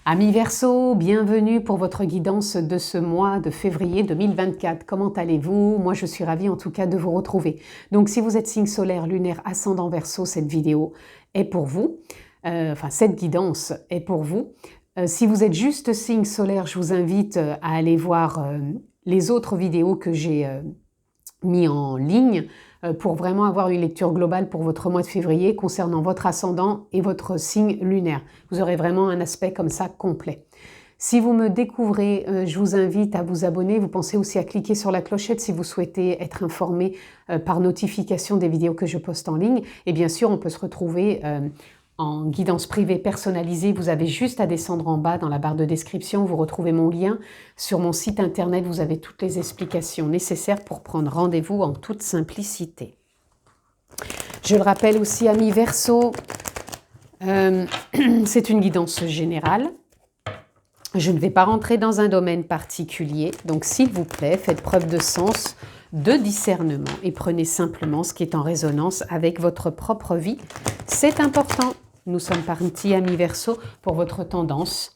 Amis Verseau, bienvenue pour votre guidance de ce mois de février 2024. Comment allez-vous? Moi, je suis ravie en tout cas de vous retrouver. Donc, si vous êtes signe solaire, lunaire, ascendant Verseau, cette vidéo est pour vous. Cette guidance est pour vous. Si vous êtes juste signe solaire, je vous invite à aller voir les autres vidéos que j'ai mis en ligne pour vraiment avoir une lecture globale pour votre mois de février concernant votre ascendant et votre signe lunaire. Vous aurez vraiment un aspect comme ça complet. Si vous me découvrez, je vous invite à vous abonner. Vous pensez aussi à cliquer sur la clochette si vous souhaitez être informé par notification des vidéos que je poste en ligne. Et bien sûr, on peut se retrouver en guidance privée personnalisée. Vous avez juste à descendre en bas dans la barre de description. Vous retrouvez mon lien sur mon site internet. Vous avez toutes les explications nécessaires pour prendre rendez-vous en toute simplicité. Je le rappelle aussi, amis Verseau, c'est une guidance générale. Je ne vais pas rentrer dans un domaine particulier. Donc, s'il vous plaît, faites preuve de sens, de discernement et prenez simplement ce qui est en résonance avec votre propre vie. C'est important. Nous sommes partis, amis Verseau, pour votre tendance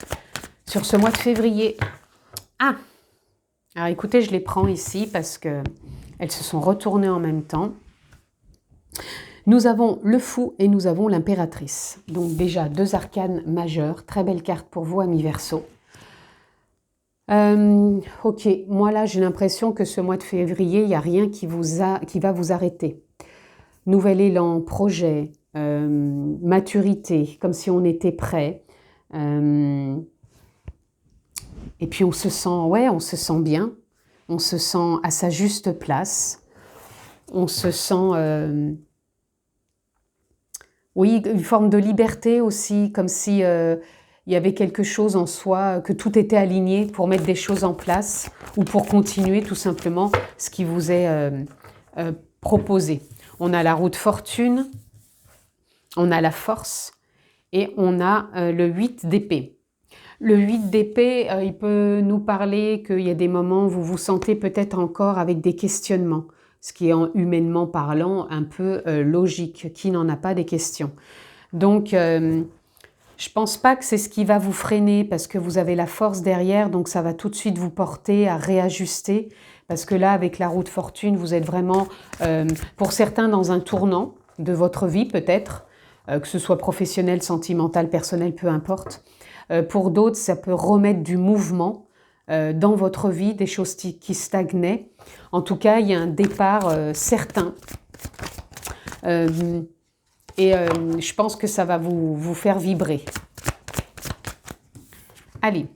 sur ce mois de février. Ah! Alors écoutez, je les prends ici parce qu'elles se sont retournées en même temps. Nous avons le fou et nous avons l'impératrice. Donc déjà, deux arcanes majeures. Très belle carte pour vous, amis Verseau. Ok, moi là, j'ai l'impression que ce mois de février, il n'y a rien qui va vous arrêter. Nouvel élan, projet, maturité, comme si on était prêt. Et puis on se sent bien, on se sent à sa juste place, on se sent, oui, une forme de liberté aussi, comme si il y avait quelque chose en soi, que tout était aligné pour mettre des choses en place ou pour continuer tout simplement ce qui vous est proposé. On a la roue de fortune, on a la force et on a le 8 d'épée. Le 8 d'épée, il peut nous parler qu'il y a des moments où vous vous sentez peut-être encore avec des questionnements, ce qui est humainement parlant un peu logique, qui n'en a pas des questions. Donc, je ne pense pas que c'est ce qui va vous freiner parce que vous avez la force derrière, donc ça va tout de suite vous porter à réajuster. Parce que là, avec la roue de fortune, vous êtes vraiment, pour certains, dans un tournant de votre vie peut-être, que ce soit professionnel, sentimental, personnel, peu importe. Pour d'autres, ça peut remettre du mouvement dans votre vie, des choses qui stagnaient. En tout cas, il y a un départ certain. Je pense que ça va vous faire vibrer. Allez,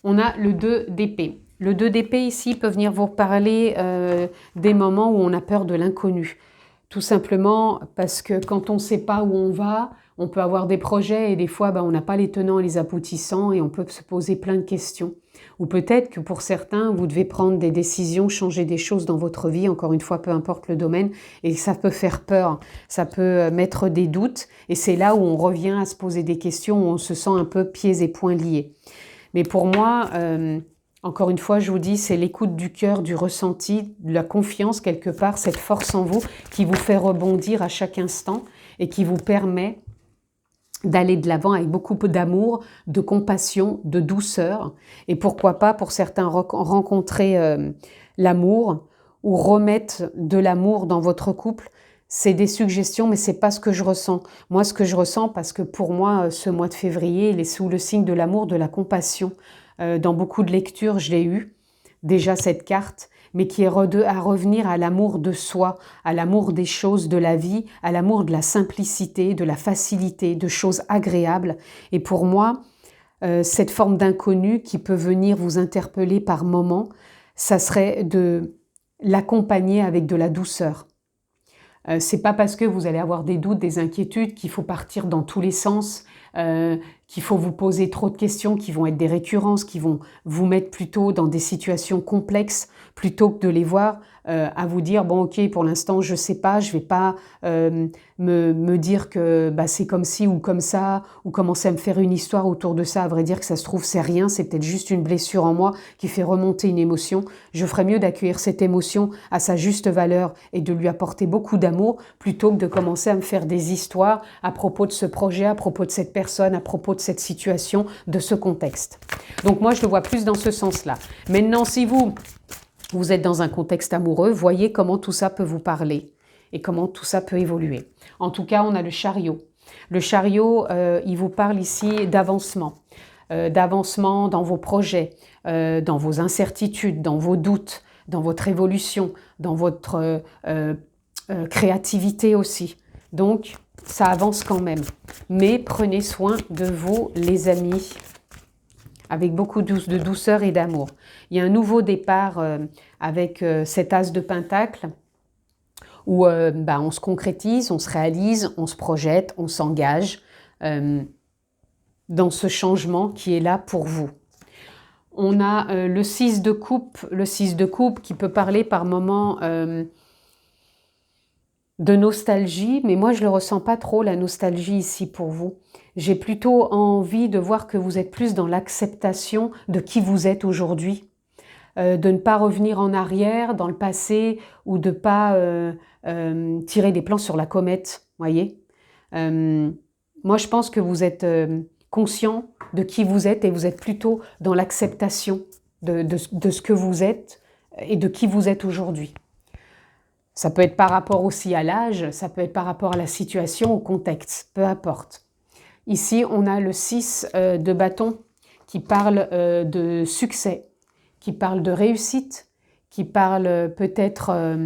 on a le 2 d'épée. Le 2 d'épée ici peut venir vous parler des moments où on a peur de l'inconnu. Tout simplement parce que quand on ne sait pas où on va, on peut avoir des projets et des fois on n'a pas les tenants et les aboutissants et on peut se poser plein de questions. Ou peut-être que pour certains, vous devez prendre des décisions, changer des choses dans votre vie, encore une fois, peu importe le domaine, et ça peut faire peur, ça peut mettre des doutes, et c'est là où on revient à se poser des questions, où on se sent un peu pieds et poings liés. Mais pour moi, encore une fois, je vous dis, c'est l'écoute du cœur, du ressenti, de la confiance quelque part, cette force en vous qui vous fait rebondir à chaque instant et qui vous permet d'aller de l'avant avec beaucoup d'amour, de compassion, de douceur. Et pourquoi pas, pour certains, rencontrer l'amour ou remettre de l'amour dans votre couple. C'est des suggestions, mais c'est pas ce que je ressens. Moi, ce que je ressens, parce que pour moi, ce mois de février, il est sous le signe de l'amour, de la compassion. Dans beaucoup de lectures, je l'ai eu, déjà cette carte, mais qui est à revenir à l'amour de soi, à l'amour des choses de la vie, à l'amour de la simplicité, de la facilité, de choses agréables. Et pour moi, cette forme d'inconnu qui peut venir vous interpeller par moments, ça serait de l'accompagner avec de la douceur. C'est pas parce que vous allez avoir des doutes, des inquiétudes qu'il faut partir dans tous les sens, qu'il faut vous poser trop de questions qui vont être des récurrences, qui vont vous mettre plutôt dans des situations complexes, plutôt que de les voir à vous dire, bon ok, pour l'instant je sais pas, je vais pas me dire que c'est comme ci ou comme ça, ou commencer à me faire une histoire autour de ça. À vrai dire que ça se trouve c'est rien, c'est peut-être juste une blessure en moi qui fait remonter une émotion. Je ferais mieux d'accueillir cette émotion à sa juste valeur et de lui apporter beaucoup d'amour, plutôt que de commencer à me faire des histoires à propos de ce projet, à propos de cette personne, à propos propos de cette situation, de ce contexte. Donc moi, je le vois plus dans ce sens-là. Maintenant, si vous êtes dans un contexte amoureux, voyez comment tout ça peut vous parler et comment tout ça peut évoluer. En tout cas, on a le chariot. Le chariot, il vous parle ici d'avancement dans vos projets, dans vos incertitudes, dans vos doutes, dans votre évolution, dans votre créativité aussi. Donc, ça avance quand même. Mais prenez soin de vous, les amis, avec beaucoup de douceur et d'amour. Il y a un nouveau départ avec cet as de pentacle où on se concrétise, on se réalise, on se projette, on s'engage dans ce changement qui est là pour vous. On a le 6 de coupe qui peut parler par moments de nostalgie, mais moi je ne le ressens pas trop, la nostalgie ici pour vous. J'ai plutôt envie de voir que vous êtes plus dans l'acceptation de qui vous êtes aujourd'hui, de ne pas revenir en arrière dans le passé ou de ne pas tirer des plans sur la comète, voyez. Moi je pense que vous êtes conscient de qui vous êtes et vous êtes plutôt dans l'acceptation de ce que vous êtes et de qui vous êtes aujourd'hui. Ça peut être par rapport aussi à l'âge, ça peut être par rapport à la situation, au contexte, peu importe. Ici, on a le 6 de bâton qui parle de succès, qui parle de réussite, qui parle peut-être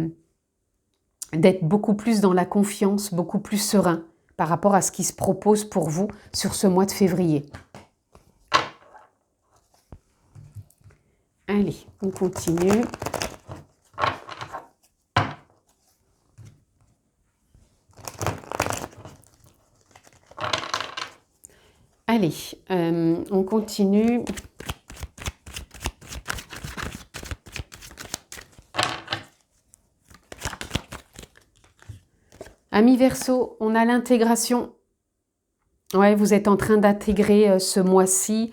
d'être beaucoup plus dans la confiance, beaucoup plus serein par rapport à ce qui se propose pour vous sur ce mois de février. Allez, on continue. Allez, on continue. Amis Verseau, on a l'intégration. Ouais, vous êtes en train d'intégrer ce mois-ci.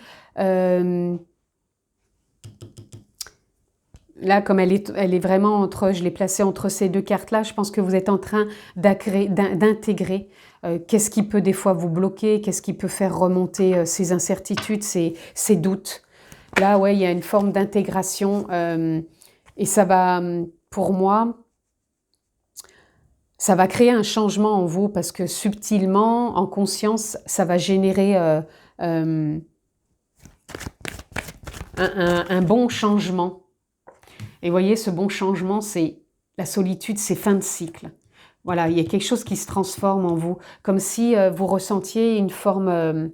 Là, comme elle est vraiment entre, je l'ai placée entre ces deux cartes-là, je pense que vous êtes en train d'intégrer qu'est-ce qui peut des fois vous bloquer, qu'est-ce qui peut faire remonter ces incertitudes, ces doutes. Là, ouais, il y a une forme d'intégration et ça va, pour moi, ça va créer un changement en vous parce que subtilement, en conscience, ça va générer un bon changement. Et voyez, ce bon changement, c'est la solitude, c'est fin de cycle. Voilà, il y a quelque chose qui se transforme en vous, comme si vous ressentiez une forme...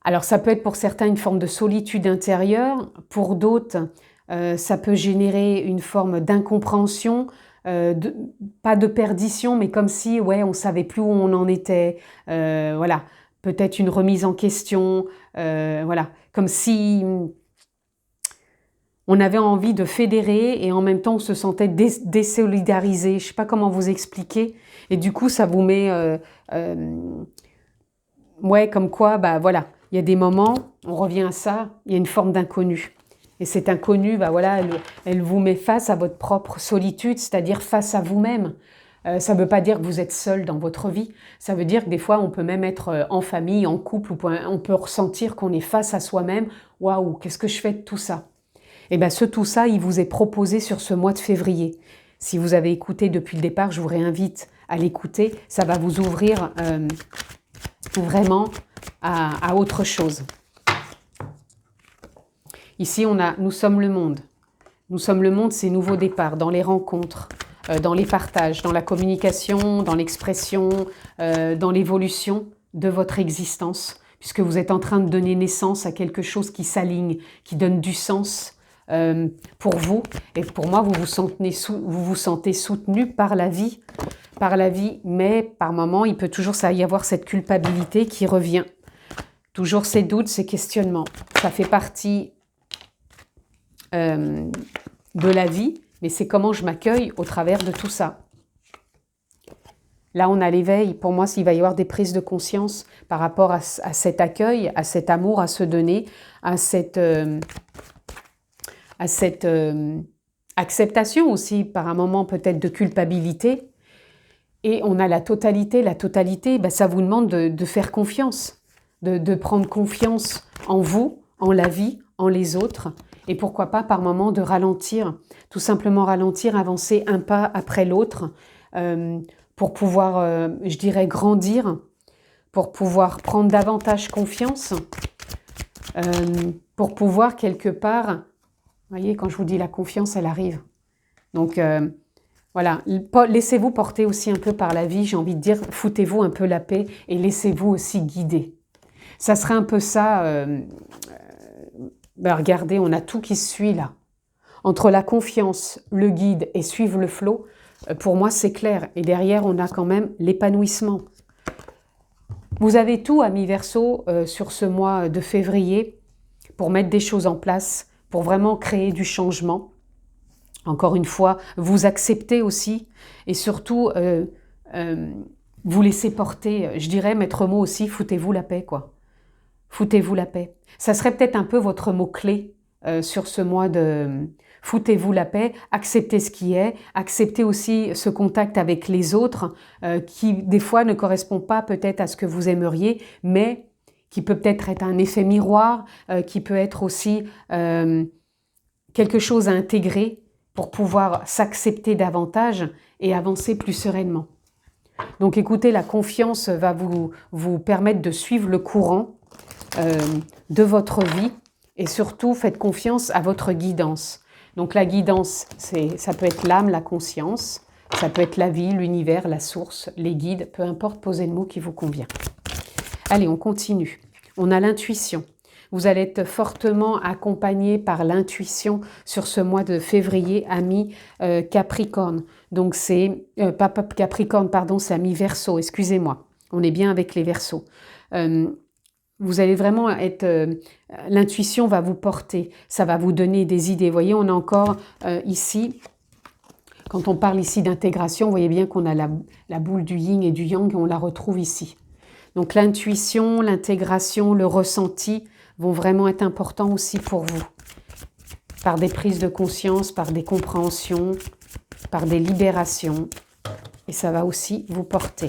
alors, ça peut être pour certains une forme de solitude intérieure, pour d'autres, ça peut générer une forme d'incompréhension, pas de perdition, mais comme si, ouais, on ne savait plus où on en était, voilà, peut-être une remise en question, voilà, comme si... on avait envie de fédérer et en même temps on se sentait désolidarisé. Je ne sais pas comment vous expliquer. Et du coup, ça vous met... ouais, comme quoi, bah voilà, il y a des moments, on revient à ça, il y a une forme d'inconnu. Et cet inconnu, bah voilà, elle vous met face à votre propre solitude, c'est-à-dire face à vous-même. Ça ne veut pas dire que vous êtes seul dans votre vie. Ça veut dire que des fois, on peut même être en famille, en couple, on peut ressentir qu'on est face à soi-même. Waouh, qu'est-ce que je fais de tout ça ? Et bien tout ça, il vous est proposé sur ce mois de février. Si vous avez écouté depuis le départ, je vous réinvite à l'écouter. Ça va vous ouvrir vraiment à autre chose. Ici, on a « Nous sommes le monde ». Nous sommes le monde, c'est nouveau départ, dans les rencontres, dans les partages, dans la communication, dans l'expression, dans l'évolution de votre existence, puisque vous êtes en train de donner naissance à quelque chose qui s'aligne, qui donne du sens pour vous. Et pour moi, vous vous sentez soutenu par la vie, mais par moments, il peut toujours y avoir cette culpabilité qui revient. Toujours ces doutes, ces questionnements. Ça fait partie de la vie, mais c'est comment je m'accueille au travers de tout ça. Là, on a l'éveil. Pour moi, s'il va y avoir des prises de conscience par rapport à cet accueil, à cet amour à se donner, à cette acceptation aussi, par un moment peut-être de culpabilité. Et on a la totalité. La totalité, ben, ça vous demande de faire confiance. de prendre confiance en vous, en la vie, en les autres, et pourquoi pas par moments de ralentir, tout simplement ralentir, avancer un pas après l'autre, pour pouvoir, je dirais, grandir, pour pouvoir prendre davantage confiance, pour pouvoir quelque part, vous voyez, quand je vous dis la confiance, elle arrive. Donc voilà, laissez-vous porter aussi un peu par la vie, j'ai envie de dire, foutez-vous un peu la paix et laissez-vous aussi guider. Ça serait un peu ça, regardez, on a tout qui se suit là. Entre la confiance, le guide et suivre le flot, pour moi c'est clair. Et derrière, on a quand même l'épanouissement. Vous avez tout, amis Verseau, sur ce mois de février, pour mettre des choses en place, pour vraiment créer du changement. Encore une fois, vous acceptez aussi, et surtout, vous laissez porter, je dirais, maître mot aussi, foutez-vous la paix, quoi. Foutez-vous la paix. Ça serait peut-être un peu votre mot-clé sur ce mois de foutez-vous la paix, acceptez ce qui est, acceptez aussi ce contact avec les autres qui, des fois, ne correspond pas peut-être à ce que vous aimeriez, mais qui peut peut-être être un effet miroir, qui peut être aussi quelque chose à intégrer pour pouvoir s'accepter davantage et avancer plus sereinement. Donc écoutez, la confiance va vous permettre de suivre le courant de votre vie et surtout faites confiance à votre guidance. Donc la guidance, ça peut être l'âme, la conscience, ça peut être la vie, l'univers, la source, les guides, peu importe, posez le mot qui vous convient. Allez, on continue. On a l'intuition. Vous allez être fortement accompagné par l'intuition sur ce mois de février, ami Capricorne. Donc c'est, pas Capricorne, pardon, c'est ami Verseau, excusez-moi. On est bien avec les Verseaux. Vous allez vraiment être... l'intuition va vous porter, ça va vous donner des idées. Vous voyez, on a encore ici, quand on parle ici d'intégration, vous voyez bien qu'on a la boule du yin et du yang et on la retrouve ici. Donc l'intuition, l'intégration, le ressenti vont vraiment être importants aussi pour vous. Par des prises de conscience, par des compréhensions, par des libérations. Et ça va aussi vous porter.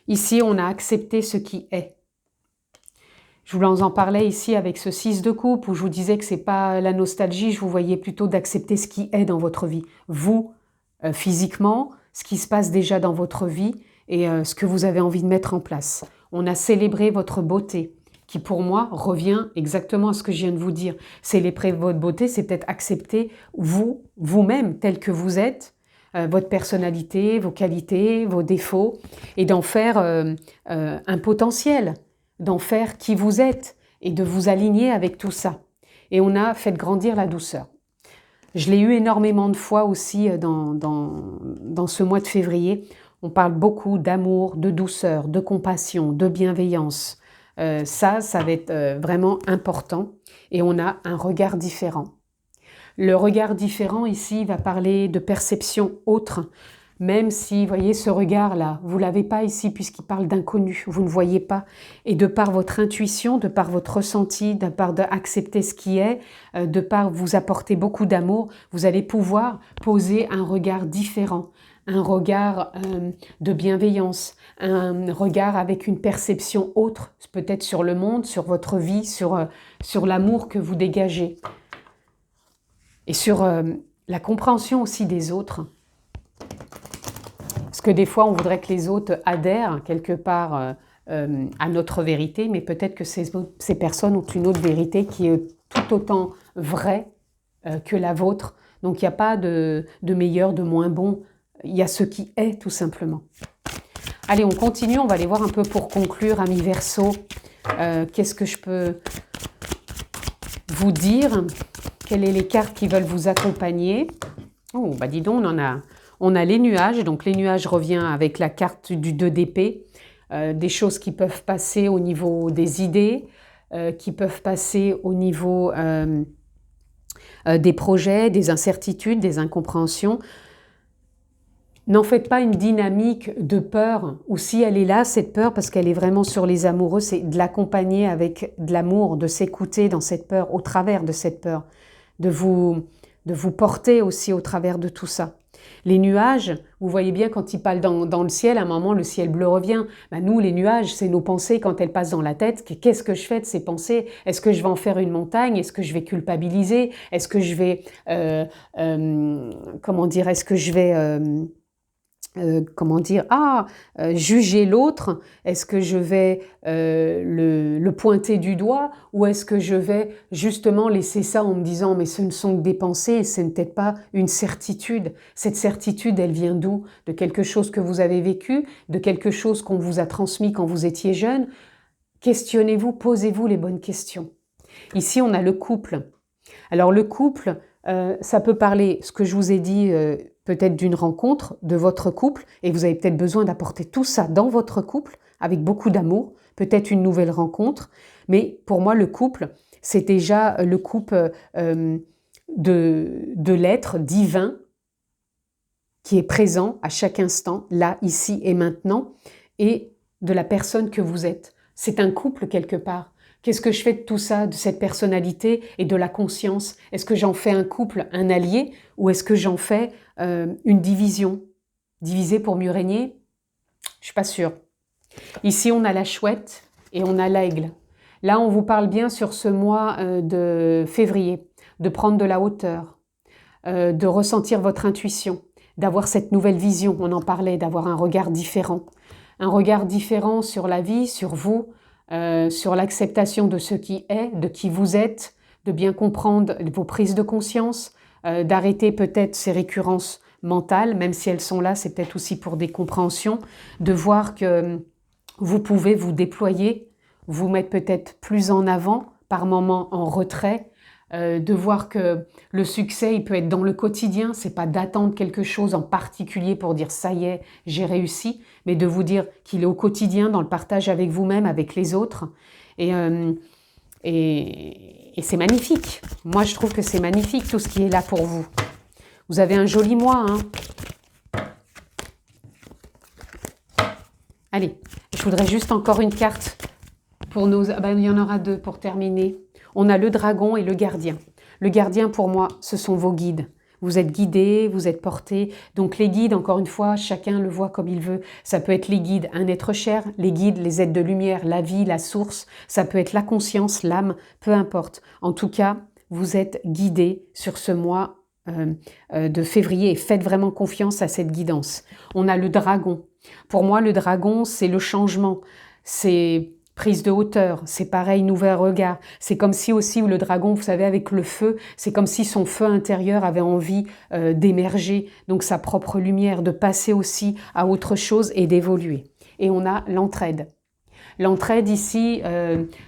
Ici, on a accepté ce qui est. Je vous en parlais ici avec ce 6 de coupe où je vous disais que ce n'est pas la nostalgie, je vous voyais plutôt d'accepter ce qui est dans votre vie. Vous, physiquement, ce qui se passe déjà dans votre vie et ce que vous avez envie de mettre en place. On a célébré votre beauté qui pour moi revient exactement à ce que je viens de vous dire. Célébrer votre beauté, c'est peut-être accepter vous-même tel que vous êtes, votre personnalité, vos qualités, vos défauts, et d'en faire un potentiel, d'en faire qui vous êtes, et de vous aligner avec tout ça. Et on a fait grandir la douceur. Je l'ai eu énormément de fois aussi dans ce mois de février. On parle beaucoup d'amour, de douceur, de compassion, de bienveillance. Ça va être vraiment important, et on a un regard différent. Le regard différent ici va parler de perception autre, même si, vous voyez, ce regard-là, vous ne l'avez pas ici puisqu'il parle d'inconnu, vous ne voyez pas. Et de par votre intuition, de par votre ressenti, de par d'accepter ce qui est, de par vous apporter beaucoup d'amour, vous allez pouvoir poser un regard différent, un regard de bienveillance, un regard avec une perception autre, peut-être sur le monde, sur votre vie, sur l'amour que vous dégagez. Et sur la compréhension aussi des autres. Parce que des fois, on voudrait que les autres adhèrent quelque part à notre vérité, mais peut-être que ces personnes ont une autre vérité qui est tout autant vraie que la vôtre. Donc, il n'y a pas de meilleur, de moins bon. Il y a ce qui est, tout simplement. Allez, on continue. On va aller voir un peu pour conclure, amis Verseau. Qu'est-ce que je peux vous dire ? Quelles sont les cartes qui veulent vous accompagner? Oh, bah dis donc, on a les nuages. Donc les nuages revient avec la carte du 2 d'épée. Des choses qui peuvent passer au niveau des idées, qui peuvent passer au niveau des projets, des incertitudes, des incompréhensions. N'en faites pas une dynamique de peur, ou si elle est là, cette peur, parce qu'elle est vraiment sur les amoureux, c'est de l'accompagner avec de l'amour, de s'écouter dans cette peur, au travers de cette peur, de vous de vous porter aussi au travers de tout ça. Les nuages, vous voyez bien quand ils parlent dans le ciel, à un moment le ciel bleu revient. Ben nous, les nuages, c'est nos pensées quand elles passent dans la tête. Qu'est-ce que je fais de ces pensées? Est-ce que je vais en faire une montagne? Est-ce que je vais culpabiliser? Est-ce que je vais, comment dire, est-ce que je vais... juger l'autre, est-ce que je vais le pointer du doigt ou est-ce que je vais justement laisser ça en me disant mais ce ne sont que des pensées et ce n'est peut-être pas une certitude. Cette certitude, elle vient d'où? De quelque chose que vous avez vécu, de quelque chose qu'on vous a transmis quand vous étiez jeune. Questionnez-vous, posez-vous les bonnes questions. Ici, on a le couple. Alors le couple, ça peut parler, ce que je vous ai dit, peut-être d'une rencontre, de votre couple, et vous avez peut-être besoin d'apporter tout ça dans votre couple, avec beaucoup d'amour, peut-être une nouvelle rencontre, mais pour moi, le couple, c'est déjà le couple de l'être divin qui est présent à chaque instant, là, ici et maintenant, et de la personne que vous êtes. C'est un couple quelque part. Qu'est-ce que je fais de tout ça, de cette personnalité et de la conscience? Est-ce que j'en fais un couple, un allié, ou est-ce que j'en fais une division? Diviser pour mieux régner? Je suis pas sûre. Ici, on a la chouette et on a l'aigle. Là, on vous parle bien sur ce mois de février, de prendre de la hauteur, de ressentir votre intuition, d'avoir cette nouvelle vision, on en parlait, d'avoir un regard différent. Un regard différent sur la vie, sur vous, sur l'acceptation de ce qui est, de qui vous êtes, de bien comprendre vos prises de conscience, d'arrêter peut-être ces récurrences mentales, même si elles sont là, c'est peut-être aussi pour des compréhensions, de voir que vous pouvez vous déployer, vous mettre peut-être plus en avant, par moments en retrait, de voir que le succès, il peut être dans le quotidien, c'est pas d'attendre quelque chose en particulier pour dire ça y est, j'ai réussi, mais de vous dire qu'il est au quotidien, dans le partage avec vous-même, avec les autres. Et c'est magnifique. Moi, je trouve que c'est magnifique tout ce qui est là pour vous. Vous avez un joli mois, hein. Allez, je voudrais juste encore une carte pour nos... il y en aura deux pour terminer. On a le dragon et le gardien. Le gardien, pour moi, ce sont vos guides. Vous êtes guidés, vous êtes portés. Donc les guides, encore une fois, chacun le voit comme il veut. Ça peut être les guides, un être cher, les guides, les êtres de lumière, la vie, la source. Ça peut être la conscience, l'âme, peu importe. En tout cas, vous êtes guidés sur ce mois de février et faites vraiment confiance à cette guidance. On a le dragon. Pour moi, le dragon, c'est le changement. C'est... prise de hauteur, c'est pareil, nouvel regard. C'est comme si aussi le dragon, vous savez, avec le feu, c'est comme si son feu intérieur avait envie d'émerger, donc sa propre lumière, de passer aussi à autre chose et d'évoluer. Et on a l'entraide. L'entraide ici,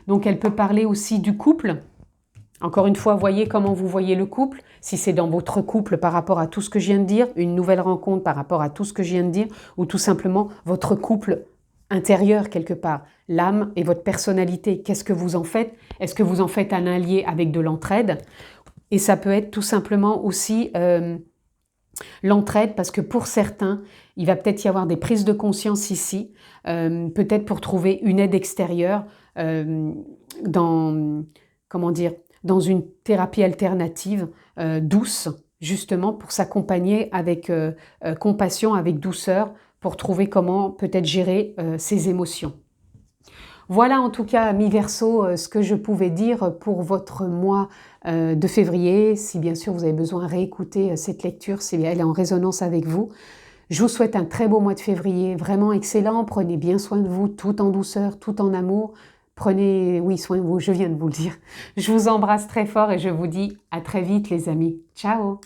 donc elle peut parler aussi du couple. Encore une fois, voyez comment vous voyez le couple, si c'est dans votre couple par rapport à tout ce que je viens de dire, une nouvelle rencontre par rapport à tout ce que je viens de dire, ou tout simplement votre couple intérieur quelque part, l'âme et votre personnalité. Qu'est-ce que vous en faites? Est-ce que vous en faites un allié avec de l'entraide? Et ça peut être tout simplement aussi l'entraide, parce que pour certains, il va peut-être y avoir des prises de conscience ici, peut-être pour trouver une aide extérieure dans, comment dire, dans une thérapie alternative douce, justement pour s'accompagner avec compassion, avec douceur, pour trouver comment peut-être gérer ses émotions. Voilà en tout cas, mi-Verseau, ce que je pouvais dire pour votre mois de février. Si bien sûr vous avez besoin de réécouter cette lecture, si elle est en résonance avec vous. Je vous souhaite un très beau mois de février, vraiment excellent. Prenez bien soin de vous, tout en douceur, tout en amour. Prenez, oui, soin de vous, je viens de vous le dire. Je vous embrasse très fort et je vous dis à très vite les amis. Ciao!